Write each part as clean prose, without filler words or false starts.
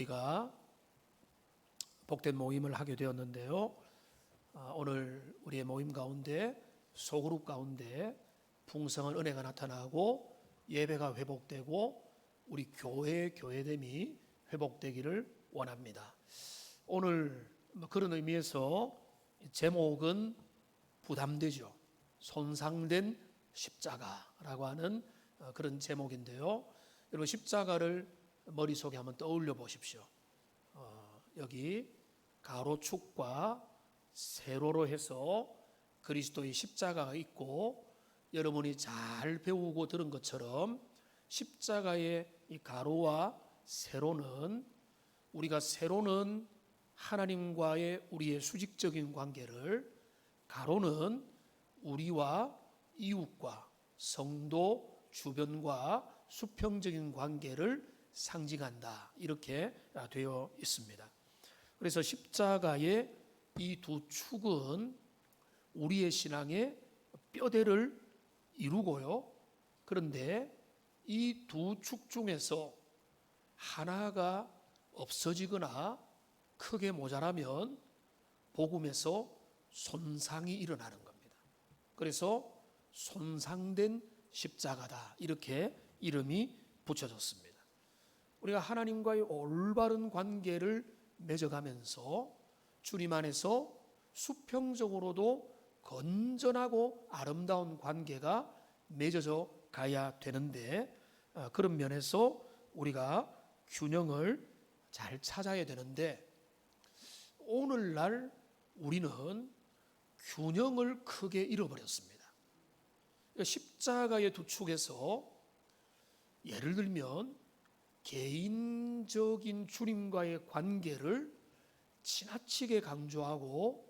우리가 복된 모임을 하게 되었는데요. 오늘 우리의 모임 가운데 소그룹 가운데 풍성한 은혜가 나타나고 예배가 회복되고 우리 교회의 교회됨이 회복되기를 원합니다. 오늘 그런 의미에서 제목은 부담되죠. 손상된 십자가라고 하는 그런 제목인데요. 여러분 십자가를 머릿속에 한번 떠올려 보십시오. 여기 가로축과 세로로 해서 그리스도의 십자가가 있고, 여러분이 잘 배우고 들은 것처럼 십자가의 이 가로와 세로는 세로는 하나님과의 우리의 수직적인 관계를, 가로는 우리와 이웃과 성도 주변과 수평적인 관계를 상징한다, 이렇게 되어 있습니다. 그래서 십자가의 이 두 축은 우리의 신앙의 뼈대를 이루고요. 그런데 이 두 축 중에서 하나가 없어지거나 크게 모자라면 복음에서 손상이 일어나는 겁니다. 그래서 손상된 십자가다, 이렇게 이름이 붙여졌습니다. 우리가 하나님과의 올바른 관계를 맺어가면서 주님 안에서 수평적으로도 건전하고 아름다운 관계가 맺어져 가야 되는데, 그런 면에서 우리가 균형을 잘 찾아야 되는데, 오늘날 우리는 균형을 크게 잃어버렸습니다. 십자가의 두 축에서 예를 들면 개인적인 주님과의 관계를 지나치게 강조하고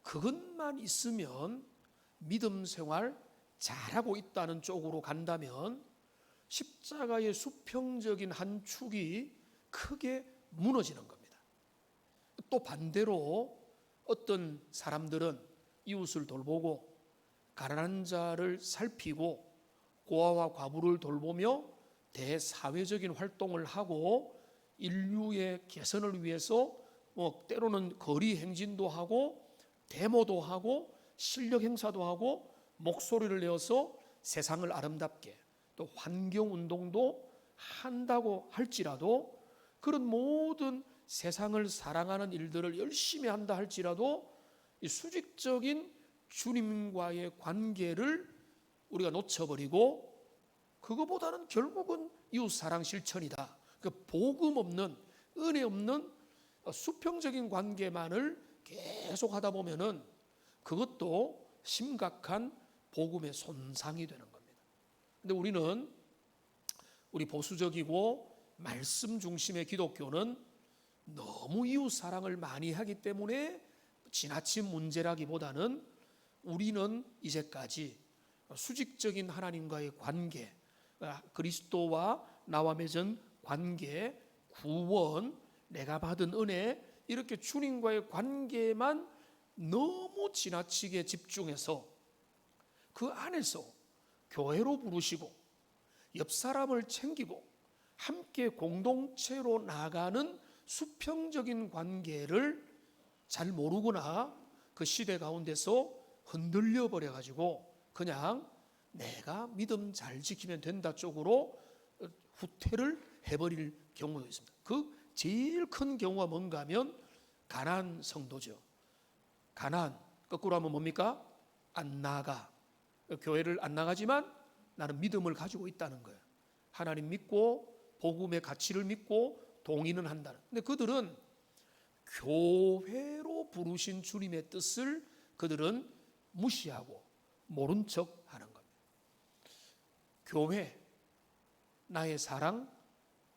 그것만 있으면 믿음 생활 잘하고 있다는 쪽으로 간다면 십자가의 수평적인 한 축이 크게 무너지는 겁니다. 또 반대로 어떤 사람들은 이웃을 돌보고 가난한 자를 살피고 고아와 과부를 돌보며 대사회적인 활동을 하고 인류의 개선을 위해서 때로는 거리 행진도 하고 데모도 하고 실력 행사도 하고 목소리를 내어서 세상을 아름답게, 또 환경 운동도 한다고 할지라도, 그런 모든 세상을 사랑하는 일들을 열심히 한다 할지라도 이 수직적인 주님과의 관계를 우리가 놓쳐버리고, 그거보다는 결국은 이웃사랑 실천이다, 그 복음 없는, 은혜 없는 수평적인 관계만을 계속 하다 보면은 그것도 심각한 복음의 손상이 되는 겁니다. 근데 우리 보수적이고 말씀 중심의 기독교는 너무 이웃 사랑을 많이 하기 때문에 지나친 문제라기보다는 우리는 이제까지 수직적인 하나님과의 관계, 그리스도와 나와 맺은 관계, 구원, 내가 받은 은혜, 이렇게 주님과의 관계만 너무 지나치게 집중해서 그 안에서 교회로 부르시고 옆 사람을 챙기고 함께 공동체로 나가는 수평적인 관계를 잘 모르거나 그 시대 가운데서 흔들려 버려 가지고 그냥 내가 믿음 잘 지키면 된다 쪽으로 후퇴를 해버릴 경우도 있습니다. 그 제일 큰 경우가 뭔가 하면 가난 성도죠. 가난, 거꾸로 하면 뭡니까? 안 나가. 교회를 안 나가지만 나는 믿음을 가지고 있다는 거예요. 하나님 믿고 복음의 가치를 믿고 동의는 한다는. 근데 그들은 교회로 부르신 주님의 뜻을 그들은 무시하고 모른 척 하는 겁니다. 교회, 나의 사랑,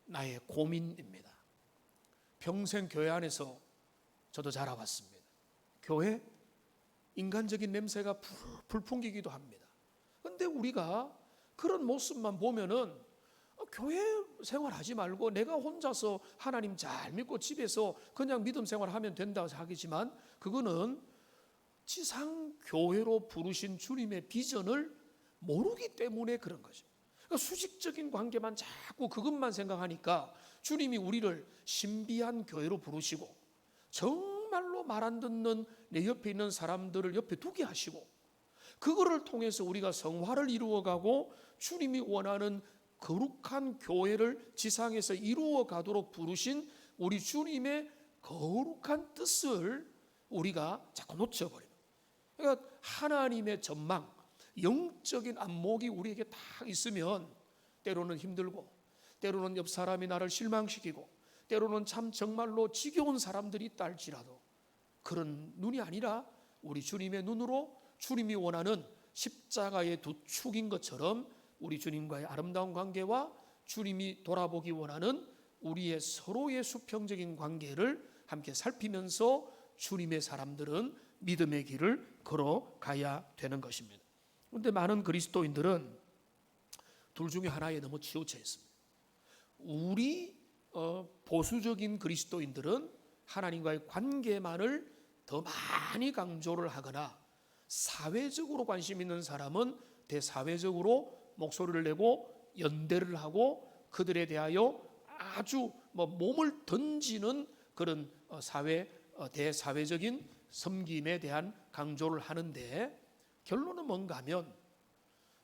나의 고민입니다. 평생 교회 안에서 저도 자라왔습니다. 교회, 인간적인 냄새가 풀풀 풍기기도 합니다. 그런데 우리가 그런 모습만 보면은 교회 생활하지 말고 내가 혼자서 하나님 잘 믿고 집에서 그냥 믿음 생활하면 된다고 생각하지만, 그거는 지상 교회로 부르신 주님의 비전을 모르기 때문에 그런 거죠. 그러니까 수직적인 관계만 자꾸 그것만 생각하니까 주님이 우리를 신비한 교회로 부르시고 정말로 말 안 듣는 내 옆에 있는 사람들을 옆에 두게 하시고 그거를 통해서 우리가 성화를 이루어가고 주님이 원하는 거룩한 교회를 지상에서 이루어 가도록 부르신 우리 주님의 거룩한 뜻을 우리가 자꾸 놓쳐버려요. 그러니까 하나님의 전망, 영적인 안목이 우리에게 다 있으면 때로는 힘들고 때로는 옆 사람이 나를 실망시키고 때로는 참 정말로 지겨운 사람들이 있다 할지라도 그런 눈이 아니라 우리 주님의 눈으로 주님이 원하는 십자가의 두 축인 것처럼 우리 주님과의 아름다운 관계와 주님이 돌아보기 원하는 우리의 서로의 수평적인 관계를 함께 살피면서 주님의 사람들은 믿음의 길을 걸어가야 되는 것입니다. 그런데 많은 그리스도인들은 둘 중에 하나에 너무 치우쳐 있습니다. 우리 보수적인 그리스도인들은 하나님과의 관계만을 더 많이 강조를 하거나 사회적으로 관심 있는 사람은 대사회적으로 목소리를 내고 연대를 하고 그들에 대하여 아주 몸을 던지는 그런 대사회적인 섬김에 대한 강조를 하는데 결론은 뭔가 하면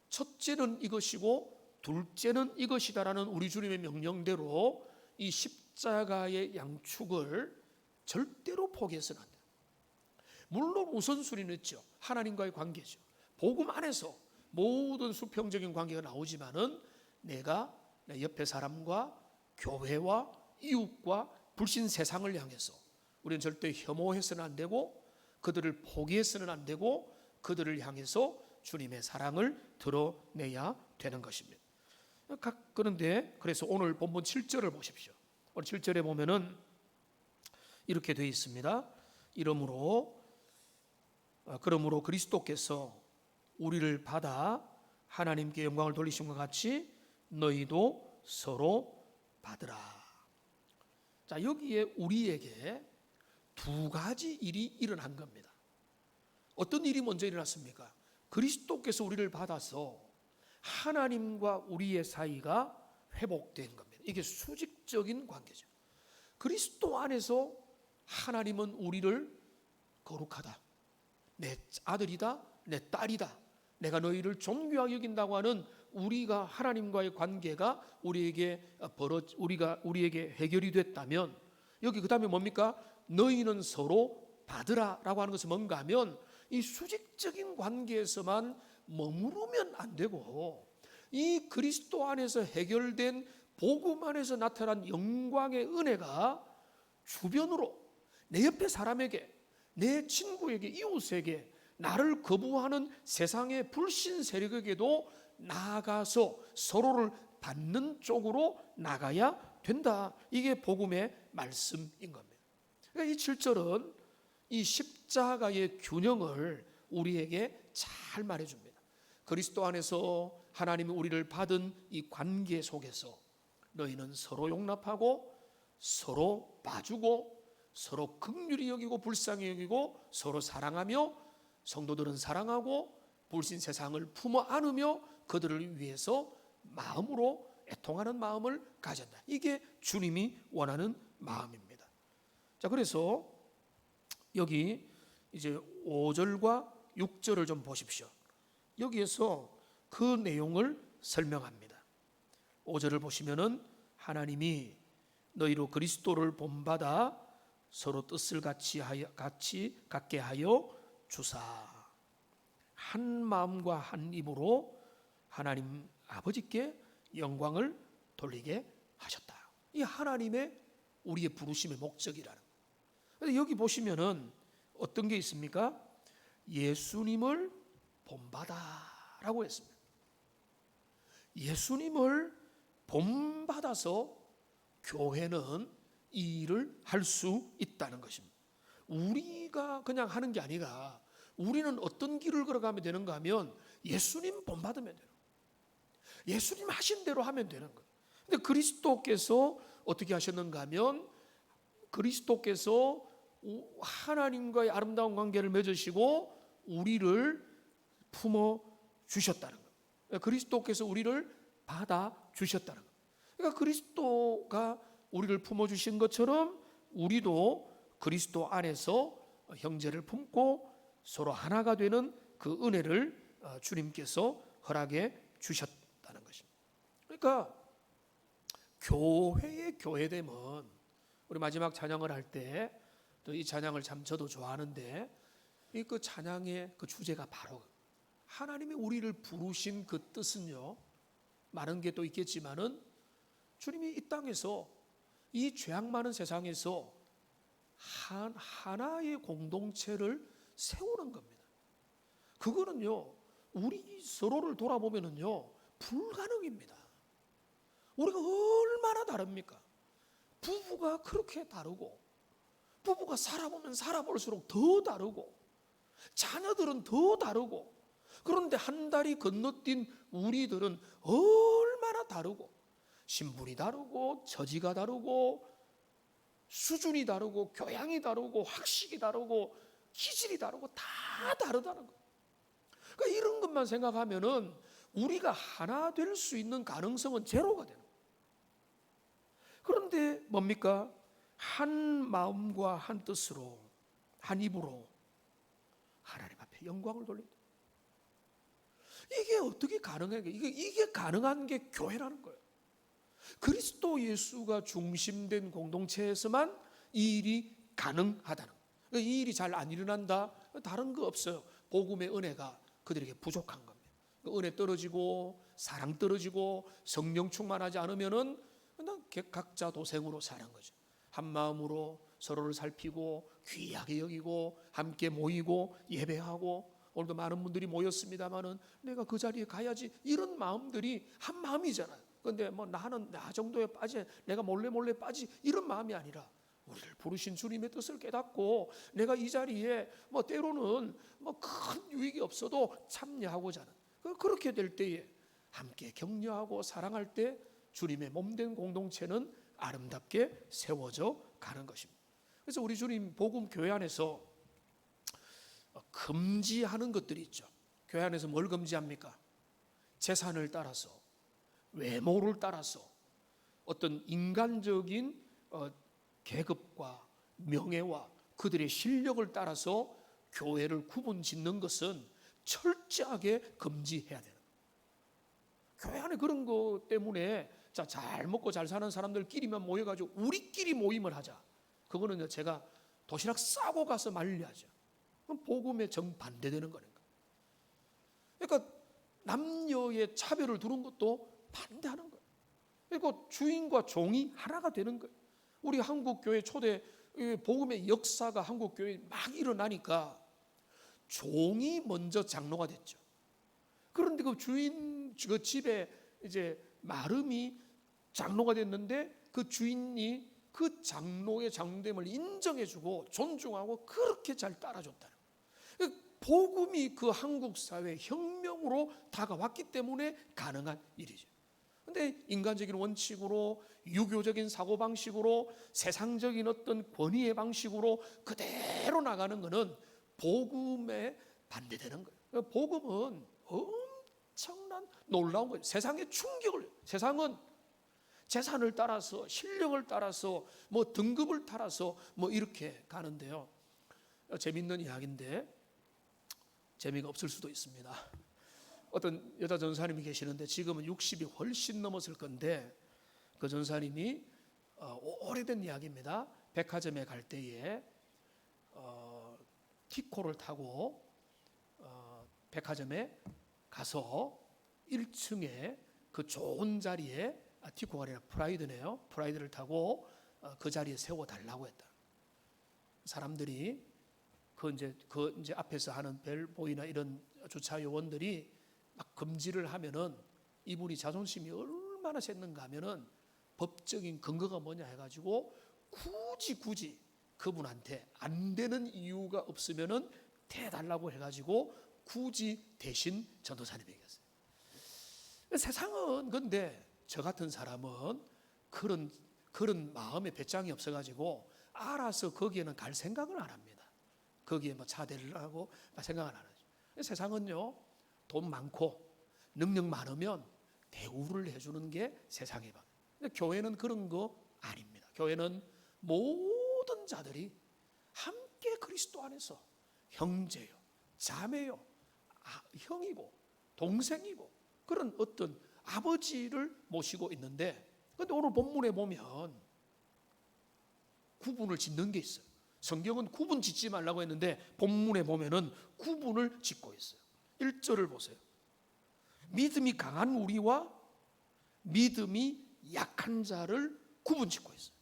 첫째는 이것이고 둘째는 이것이다라는 우리 주님의 명령대로 이 십자가의 양축을 절대로 포기해서는 안 돼요. 물론 우선순위는 있죠. 하나님과의 관계죠. 복음 안에서 모든 수평적인 관계가 나오지만은 내가 내 옆에 사람과 교회와 이웃과 불신 세상을 향해서 우리는 절대 혐오해서는 안 되고 그들을 포기해서는 안 되고 그들을 향해서 주님의 사랑을 드러내야 되는 것입니다. 그런데 그래서 오늘 본문 7절을 보십시오. 오늘 7절에 보면은 이렇게 되어 있습니다. 그러므로 그리스도께서 우리를 받아 하나님께 영광을 돌리심과 같이 너희도 서로 받으라. 자, 여기에 우리에게 두 가지 일이 일어난 겁니다. 어떤 일이 먼저 일어났습니까? 그리스도께서 우리를 받아서 하나님과 우리의 사이가 회복된 겁니다. 이게 수직적인 관계죠. 그리스도 안에서 하나님은 우리를 거룩하다, 내 아들이다, 내 딸이다, 내가 너희를 존귀하게 여긴다고 하는 우리가 하나님과의 관계가 우리에게 해결이 됐다면 여기 그 다음에 뭡니까? 너희는 서로 받으라라고 하는 것은 뭔가 하면 이 수직적인 관계에서만 머무르면 안 되고 이 그리스도 안에서 해결된 복음 안에서 나타난 영광의 은혜가 주변으로 내 옆에 사람에게, 내 친구에게, 이웃에게, 나를 거부하는 세상의 불신 세력에게도 나아가서 서로를 받는 쪽으로 나가야 된다. 이게 복음의 말씀인 겁니다. 그러니까 이 7절은 이 십자가의 균형을 우리에게 잘 말해줍니다. 그리스도 안에서 하나님이 우리를 받은 이 관계 속에서 너희는 서로 용납하고 서로 봐주고 서로 긍휼히 여기고 불쌍히 여기고 서로 사랑하며 성도들은 사랑하고 불신 세상을 품어 안으며 그들을 위해서 마음으로 애통하는 마음을 가진다. 이게 주님이 원하는 마음입니다. 자, 그래서 여기 이제 5절과 6절을 좀 보십시오. 여기에서 그 내용을 설명합니다. 5절을 보시면은 하나님이 너희로 그리스도를 본받아 서로 뜻을 같이 갖게 하여 주사 한 마음과 한 입으로 하나님 아버지께 영광을 돌리게 하셨다. 이 하나님의 우리의 부르심의 목적이라는 거예요. 여기 보시면은 어떤 게 있습니까? 예수님을 본받아라고 했습니다. 예수님을 본받아서 교회는 이 일을 할 수 있다는 것입니다. 우리가 그냥 하는 게 아니라 우리는 어떤 길을 걸어가면 되는가 하면 예수님 본받으면 되는 거예요. 예수님 하신 대로 하면 되는 거예요. 근데 그리스도께서 어떻게 하셨는가 하면 그리스도께서 하나님과의 아름다운 관계를 맺으시고 우리를 품어 주셨다는 거예요. 그리스도께서 우리를 받아 주셨다는 것. 그러니까 그리스도가 우리를 품어주신 것처럼 우리도 그리스도 안에서 형제를 품고 서로 하나가 되는 그 은혜를 주님께서 허락해 주셨다는 것입니다. 그러니까 교회의 교회됨은, 우리 마지막 찬양을 할 때 또 이 찬양을 참 저도 좋아하는데, 그 찬양의 그 주제가 바로 하나님이 우리를 부르신 그 뜻은요, 많은 게 또 있겠지만은 주님이 이 땅에서, 이 죄악 많은 세상에서 하나의 공동체를 세우는 겁니다. 그거는요, 우리 서로를 돌아보면은요, 불가능입니다. 우리가 얼마나 다릅니까? 부부가 그렇게 다르고, 부부가 살아보면 살아볼수록 더 다르고, 자녀들은 더 다르고, 그런데 한 달이 건너뛴 우리들은 얼마나 다르고, 신분이 다르고, 처지가 다르고, 수준이 다르고, 교양이 다르고, 학식이 다르고, 기질이 다르고, 다 다르다는 거예요. 그러니까 이런 것만 생각하면은 우리가 하나 될 수 있는 가능성은 제로가 되는 거예요. 그런데 뭡니까? 한 마음과 한 뜻으로, 한 입으로 하나님 앞에 영광을 돌린다. 이게 어떻게 가능해요? 이게 가능한 게 교회라는 거예요. 그리스도 예수가 중심된 공동체에서만 이 일이 가능하다는 거예요. 이 일이 잘 안 일어난다? 다른 거 없어요. 복음의 은혜가 그들에게 부족한 겁니다. 은혜 떨어지고 사랑 떨어지고 성령 충만하지 않으면은 그냥 각자 도생으로 사는 거죠. 한 마음으로 서로를 살피고 귀하게 여기고 함께 모이고 예배하고, 오늘도 많은 분들이 모였습니다마는 내가 그 자리에 가야지, 이런 마음들이 한 마음이잖아요. 그런데 뭐 나는 나 정도에 빠지, 내가 몰래 빠지, 이런 마음이 아니라 우리를 부르신 주님의 뜻을 깨닫고 내가 이 자리에 뭐 때로는 뭐 큰 유익이 없어도 참여하고자 하는, 그렇게 될 때에 함께 격려하고 사랑할 때 주님의 몸된 공동체는 아름답게 세워져 가는 것입니다. 그래서 우리 주님 복음 교회 안에서 금지하는 것들이 있죠. 교회 안에서 뭘 금지합니까? 재산을 따라서, 외모를 따라서, 어떤 인간적인 계급과 명예와 그들의 실력을 따라서 교회를 구분 짓는 것은 철저하게 금지해야 되는 거예요. 교회 안에 그런 것 때문에 잘 먹고 잘 사는 사람들끼리만 모여가지고 우리끼리 모임을 하자, 그거는 제가 도시락 싸고 가서 말려야죠. 그럼 복음에 정반대되는 거니까. 그러니까 남녀의 차별을 두는 것도 반대하는 거예요. 그리고 주인과 종이 하나가 되는 거예요. 우리 한국교회 초대 복음의 역사가 한국교회에 막 일어나니까 종이 먼저 장로가 됐죠. 그런데 그 주인, 그 집에 이제 마름이 장로가 됐는데 그 주인이 그 장로의 장됨을 인정해주고 존중하고 그렇게 잘 따라줬다는 거예요. 복음이 그 한국 사회의 혁명으로 다가왔기 때문에 가능한 일이죠. 그런데 인간적인 원칙으로, 유교적인 사고방식으로, 세상적인 어떤 권위의 방식으로 그대로 나가는 것은 복음에 반대되는 거예요. 복음은 엄청난 놀라운 거예요. 세상의 충격을, 세상은 재산을 따라서, 실력을 따라서, 뭐 등급을 따라서 뭐 이렇게 가는데요. 재밌는 이야기인데 재미가 없을 수도 있습니다. 어떤 여자 전사님이 계시는데 지금은 60이 훨씬 넘었을 건데, 그 전사님이 오래된 이야기입니다. 백화점에 갈 때에 티코를 타고 백화점에 가서 1층에 그 좋은 자리에, 티코가 아니라 프라이드네요. 프라이드를 타고 그 자리에 세워달라고 했다. 사람들이 그 이제 앞에서 하는 벨보이나 이런 주차 요원들이 막 금지를 하면은 이분이 자존심이 얼마나 셌는가 하면은 법적인 근거가 뭐냐 해가지고 굳이 그분한테 안 되는 이유가 없으면은 대달라고 해가지고 굳이 대신 전도사님에게 했어요. 세상은 근데 저 같은 사람은 그런 마음의 배짱이 없어가지고 알아서 거기에는 갈 생각을 안 합니다. 거기에 뭐 차대를 하고 생각을 안 하죠. 세상은요, 돈 많고 능력 많으면 대우를 해주는 게 세상의 방. 근데 교회는 그런 거 아닙니다. 교회는 모든 자들이 함께 그리스도 안에서 형제요, 자매요, 형이고 동생이고 그런 어떤 아버지를 모시고 있는데, 그런데 오늘 본문에 보면 구분을 짓는 게 있어요. 성경은 구분 짓지 말라고 했는데 본문에 보면은 구분을 짓고 있어요. 1절을 보세요. 믿음이 강한 우리와 믿음이 약한 자를 구분 짓고 있어요.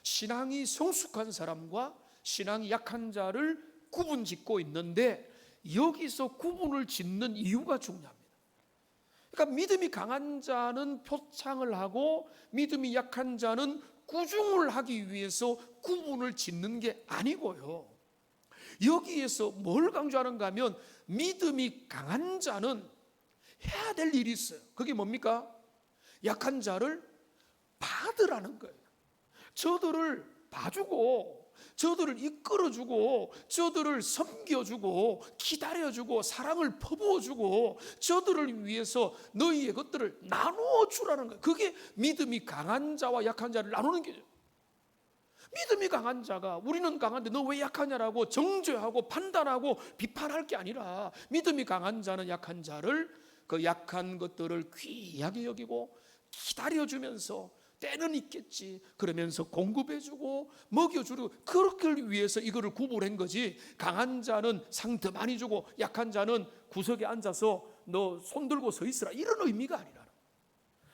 신앙이 성숙한 사람과 신앙이 약한 자를 구분 짓고 있는데, 여기서 구분을 짓는 이유가 중요합니다. 그러니까 믿음이 강한 자는 표창을 하고 믿음이 약한 자는 꾸중을 하기 위해서 구분을 짓는 게 아니고요. 여기에서 뭘 강조하는가 하면 믿음이 강한 자는 해야 될 일이 있어요. 그게 뭡니까? 약한 자를 받으라는 거예요. 저들을 봐주고 저들을 이끌어주고 저들을 섬겨주고 기다려주고 사랑을 퍼부어주고 저들을 위해서 너희의 것들을 나누어 주라는 거예요. 그게 믿음이 강한 자와 약한 자를 나누는 거죠. 믿음이 강한 자가 우리는 강한데 너 왜 약하냐라고 정죄하고 판단하고 비판할 게 아니라, 믿음이 강한 자는 약한 자를, 그 약한 것들을 귀하게 여기고 기다려주면서 때는 있겠지 그러면서 공급해주고 먹여주고, 그렇게 위해서 이거를 구분한 거지. 강한 자는 상 더 많이 주고 약한 자는 구석에 앉아서 너 손 들고 서 있으라, 이런 의미가 아니라.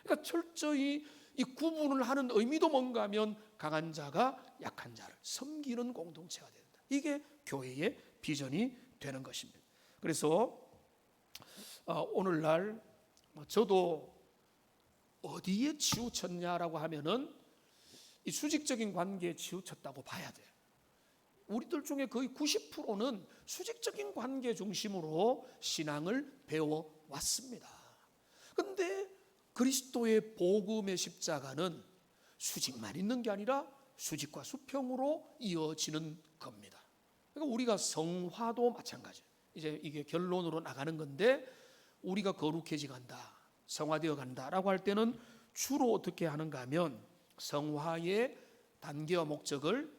그러니까 철저히 이 구분을 하는 의미도 뭔가 하면 강한 자가 약한 자를 섬기는 공동체가 된다. 이게 교회의 비전이 되는 것입니다. 그래서 오늘날 저도 어디에 치우쳤냐라고 하면은 이 수직적인 관계에 치우쳤다고 봐야 돼요. 우리들 중에 거의 90%는 수직적인 관계 중심으로 신앙을 배워왔습니다. 그런데 그리스도의 복음의 십자가는 수직만 있는 게 아니라 수직과 수평으로 이어지는 겁니다. 그러니까 우리가 성화도 마찬가지예요. 이제 이게 결론으로 나가는 건데, 우리가 거룩해져 간다, 성화되어 간다라고 할 때는 주로 어떻게 하는가 하면 성화의 단계와 목적을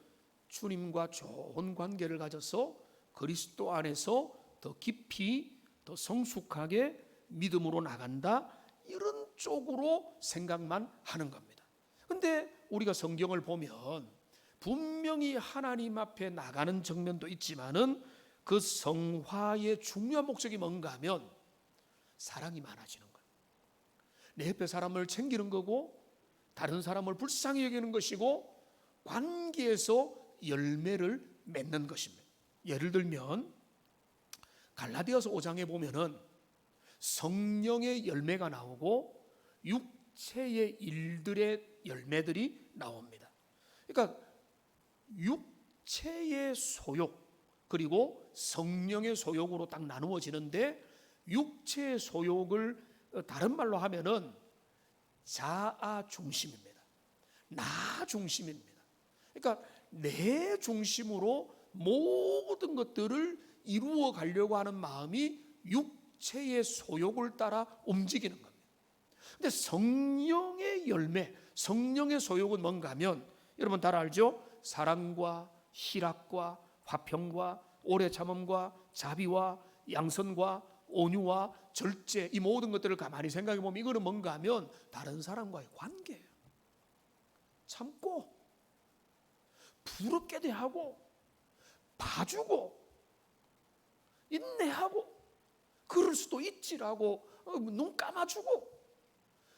주님과 좋은 관계를 가져서 그리스도 안에서 더 깊이 더 성숙하게 믿음으로 나간다, 이런 쪽으로 생각만 하는 겁니다. 그런데 우리가 성경을 보면 분명히 하나님 앞에 나가는 정면도 있지만은 그 성화의 중요한 목적이 뭔가 하면 사랑이 많아지는 거예요. 내 옆에 사람을 챙기는 거고 다른 사람을 불쌍히 여기는 것이고 관계에서 열매를 맺는 것입니다. 예를 들면 갈라디아서 5장에 보면은 성령의 열매가 나오고 육체의 일들의 열매들이 나옵니다. 그러니까 육체의 소욕 그리고 성령의 소욕으로 딱 나누어지는데, 육체의 소욕을 다른 말로 하면은 자아 중심입니다. 나 중심입니다. 그러니까 내 중심으로 모든 것들을 이루어 가려고 하는 마음이 육체의 소욕을 따라 움직이는 겁니다. 근데 성령의 열매, 성령의 소욕은 뭔가 하면 여러분 다 알죠? 사랑과 희락과 화평과 오래 참음과 자비와 양선과 온유와 절제, 이 모든 것들을 가만히 생각해 보면 이거는 뭔가 하면 다른 사람과의 관계예요. 참고 부럽게 대하고 봐주고 인내하고 그럴 수도 있지라고 눈 감아주고,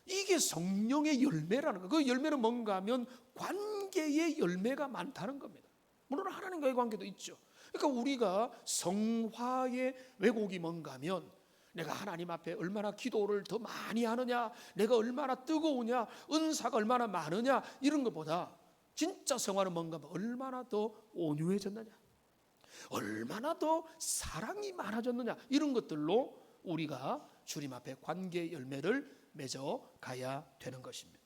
이게 성령의 열매라는 거예요. 그 열매는 뭔가 하면 관계의 열매가 많다는 겁니다. 물론 하나님과의 관계도 있죠. 그러니까 우리가 성화의 왜곡이 뭔가 하면 내가 하나님 앞에 얼마나 기도를 더 많이 하느냐, 내가 얼마나 뜨거우냐, 은사가 얼마나 많으냐, 이런 것보다 진짜 성화는 뭔가 하면 얼마나 더 온유해졌느냐, 얼마나 더 사랑이 많아졌느냐, 이런 것들로 우리가 주님 앞에 관계의 열매를 맺어 가야 되는 것입니다.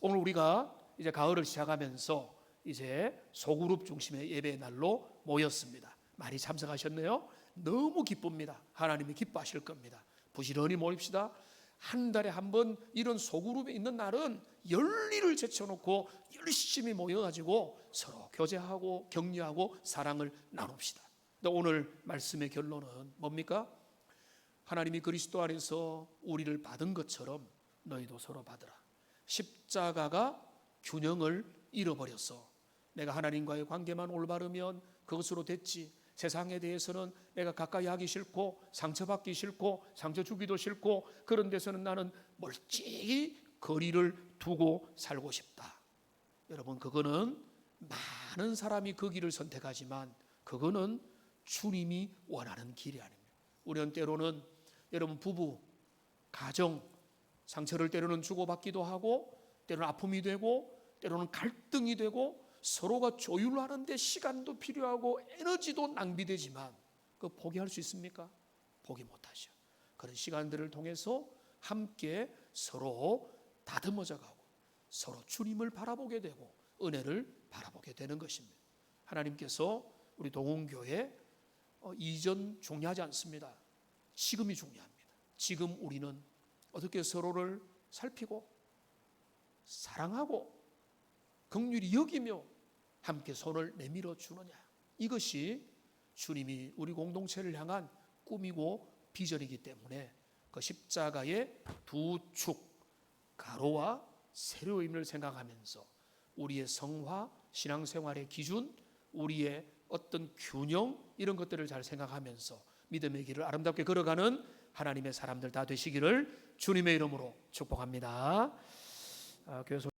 오늘 우리가 이제 가을을 시작하면서 이제 소그룹 중심의 예배의 날로 모였습니다. 많이 참석하셨네요. 너무 기쁩니다. 하나님이 기뻐하실 겁니다. 부지런히 모입시다. 한 달에 한 번 이런 소그룹에 있는 날은 열일을 제쳐놓고 열심히 모여가지고 서로 교제하고 격려하고 사랑을 나눕시다. 근데 오늘 말씀의 결론은 뭡니까? 하나님이 그리스도 안에서 우리를 받은 것처럼 너희도 서로 받으라. 십자가가 균형을 잃어버렸어. 내가 하나님과의 관계만 올바르면 그것으로 됐지. 세상에 대해서는 내가 가까이 하기 싫고 상처받기 싫고 상처 주기도 싫고 그런 데서는 나는 멀찍이 거리를 두고 살고 싶다. 여러분, 그거는 많은 사람이 그 길을 선택하지만 그거는 주님이 원하는 길이 아닙니다. 우리는 때로는 여러분 부부, 가정 상처를 때로는 주고받기도 하고 때로는 아픔이 되고 때로는 갈등이 되고 서로가 조율하는데 시간도 필요하고 에너지도 낭비되지만 그거 포기할 수 있습니까? 포기 못하죠. 그런 시간들을 통해서 함께 서로 다듬어져 가고 서로 주님을 바라보게 되고 은혜를 바라보게 되는 것입니다. 하나님께서 우리 동원교회 이전 중요하지 않습니다. 지금이 중요합니다. 지금 우리는 어떻게 서로를 살피고 사랑하고 긍휼히 여기며 함께 손을 내밀어 주느냐. 이것이 주님이 우리 공동체를 향한 꿈이고 비전이기 때문에 그 십자가의 두 축, 가로와 세로임을 생각하면서 우리의 성화, 신앙생활의 기준, 우리의 어떤 균형 이런 것들을 잘 생각하면서 믿음의 길을 아름답게 걸어가는 하나님의 사람들 다 되시기를 주님의 이름으로 축복합니다. 교회